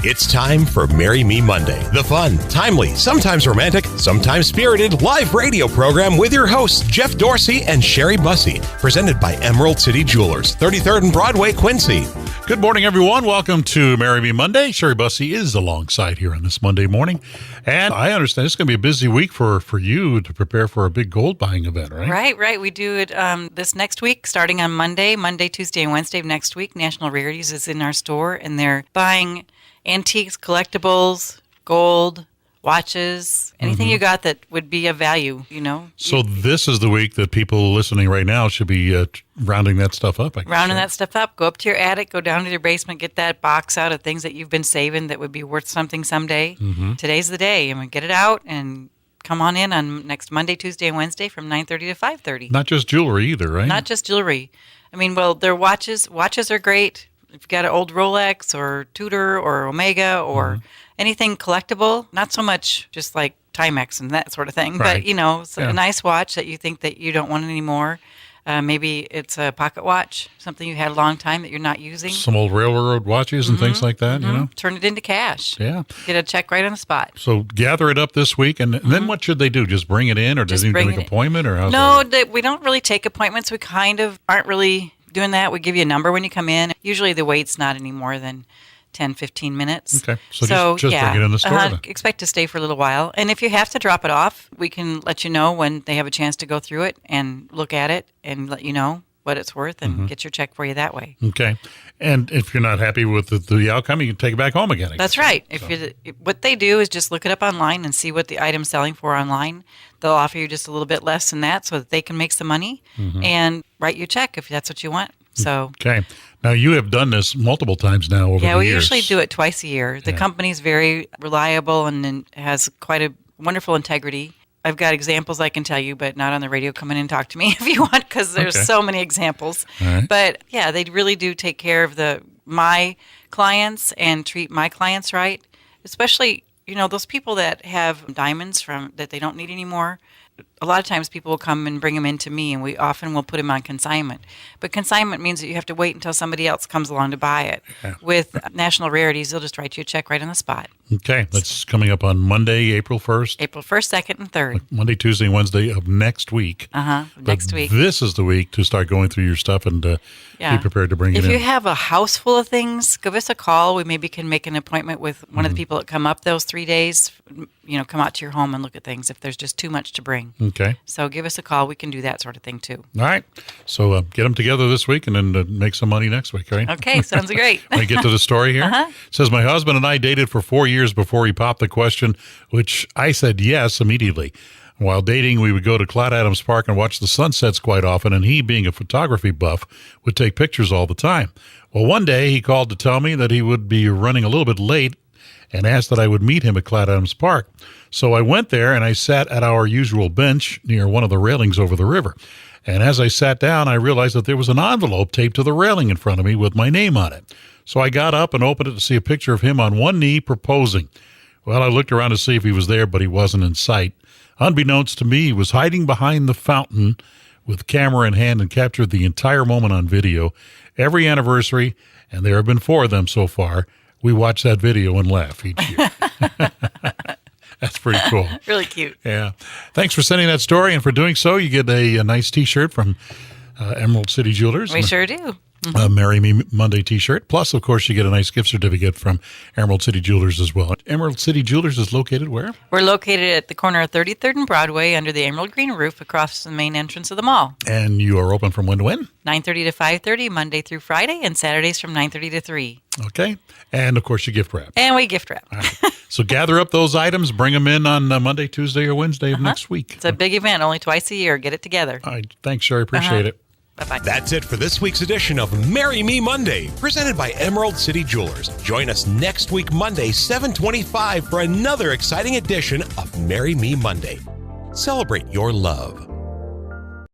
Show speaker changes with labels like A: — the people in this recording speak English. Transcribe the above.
A: It's time for Marry Me Monday, the fun, timely, sometimes romantic, sometimes spirited live radio program with your hosts, Jeff Dorsey and Sherry Bussey, presented by Emerald City Jewelers, 33rd and Broadway, Quincy.
B: Good morning, everyone. Welcome to Marry Me Monday. Sherry Bussey is alongside here on this Monday morning. And I understand it's going to be a busy week for you to prepare for a big gold buying event, right?
C: Right. We do it this next week, starting on Monday, Tuesday, and Wednesday of next week. National Rarities is in our store, and they're buying antiques, collectibles, gold, watches, anything you got that would be of value, you know.
B: So this is the week that people listening right now should be rounding that stuff up, I guess.
C: Rounding that stuff up. Go up to your attic, go down to your basement, get that box out of things that you've been saving that would be worth something someday. Today's the day. I mean, get it out and come on in on next Monday, Tuesday, and Wednesday from 9:30 to 5:30.
B: Not just jewelry either, right?
C: Not just jewelry. I mean, well, their watches are great. If you've got an old Rolex or Tudor or Omega or anything collectible, not so much just like Timex and that sort of thing,
B: Right.
C: but, you know, a nice watch that you think that you don't want anymore. Maybe it's a pocket watch, something you had a long time that you're not using.
B: Some old railroad watches and things like that, you know?
C: Turn it into cash.
B: Yeah.
C: Get a check right on the spot.
B: So gather it up this week, and then what should they do? Just bring it in, or does it need to make an appointment? Or how's
C: No,
B: that?
C: we don't really take appointments. We kind of aren't really doing that. We give you a number when you come in. Usually the wait's not any more than 10, 15 minutes.
B: Okay. So just bring it in the store then.
C: Expect to stay for a little while. And if you have to drop it off, we can let you know when they have a chance to go through it and look at it and let you know what it's worth and get your check for you that way.
B: Okay. And if you're not happy with the outcome, you can take it back home again.
C: That's right. What they do is just look it up online and see what the item's selling for online. They'll offer you just a little bit less than that so that they can make some money and write you a check if that's what you want. So
B: okay. Now, you have done this multiple times now over the years.
C: Yeah, we usually do it twice a year. The company's very reliable and has quite a wonderful integrity. I've got examples I can tell you, but not on the radio. Come in and talk to me if you want, because there's so many examples.
B: All right.
C: But yeah, they really do take care of my clients and treat my clients right. Especially, you know, those people that have diamonds that they don't need anymore. A lot of times people will come and bring them in to me, and we often will put them on consignment. But consignment means that you have to wait until somebody else comes along to buy it. Yeah. With National Rarities, they'll just write you a check right on the spot. Okay.
B: That's coming up on Monday, April 1st.
C: April 1st, 2nd, and 3rd.
B: Monday, Tuesday, and Wednesday of next week.
C: Next week.
B: This is the week to start going through your stuff and be prepared to bring it in.
C: If you have a house full of things, give us a call. We maybe can make an appointment with one of the people that come up those 3 days. You know, come out to your home and look at things if there's just too much to bring.
B: Okay.
C: So give us a call. We can do that sort of thing too.
B: All right. So get them together this week and then make some money next week, right?
C: Okay. Sounds great.
B: Can I get to the story here? It says, my husband and I dated for 4 years before he popped the question, which I said yes immediately. While dating, we would go to Cloud Adams Park and watch the sunsets quite often, and he, being a photography buff, would take pictures all the time. Well, one day he called to tell me that he would be running a little bit late and asked that I would meet him at Cloud Adams Park. So I went there and I sat at our usual bench near one of the railings over the river. And as I sat down, I realized that there was an envelope taped to the railing in front of me with my name on it. So I got up and opened it to see a picture of him on one knee proposing. Well, I looked around to see if he was there, but he wasn't in sight. Unbeknownst to me, he was hiding behind the fountain with camera in hand and captured the entire moment on video. Every anniversary, and there have been 4 of them so far, we watch that video and laugh each year. That's pretty cool.
C: Really cute.
B: Yeah. Thanks for sending that story, and for doing so, you get a nice T-shirt from Emerald City Jewelers.
C: We sure do.
B: A Marry Me Monday T-shirt. Plus, of course, you get a nice gift certificate from Emerald City Jewelers as well. Emerald City Jewelers is located where?
C: We're located at the corner of 33rd and Broadway under the Emerald Green roof across the main entrance of the mall.
B: And you are open from when to when?
C: 9:30 to 5:30, Monday through Friday, and Saturdays from 9:30 to 3.
B: Okay. And, of course, you gift wrap.
C: And we gift wrap.
B: All right. So gather up those items, bring them in on Monday, Tuesday, or Wednesday of next week.
C: It's a big event, only twice a year. Get it together.
B: All right. Thanks, Sherry. Appreciate it.
C: Bye-bye.
A: That's it for this week's edition of Marry Me Monday, presented by Emerald City Jewelers. Join us next week, Monday, 7:25, for another exciting edition of Marry Me Monday. Celebrate your love.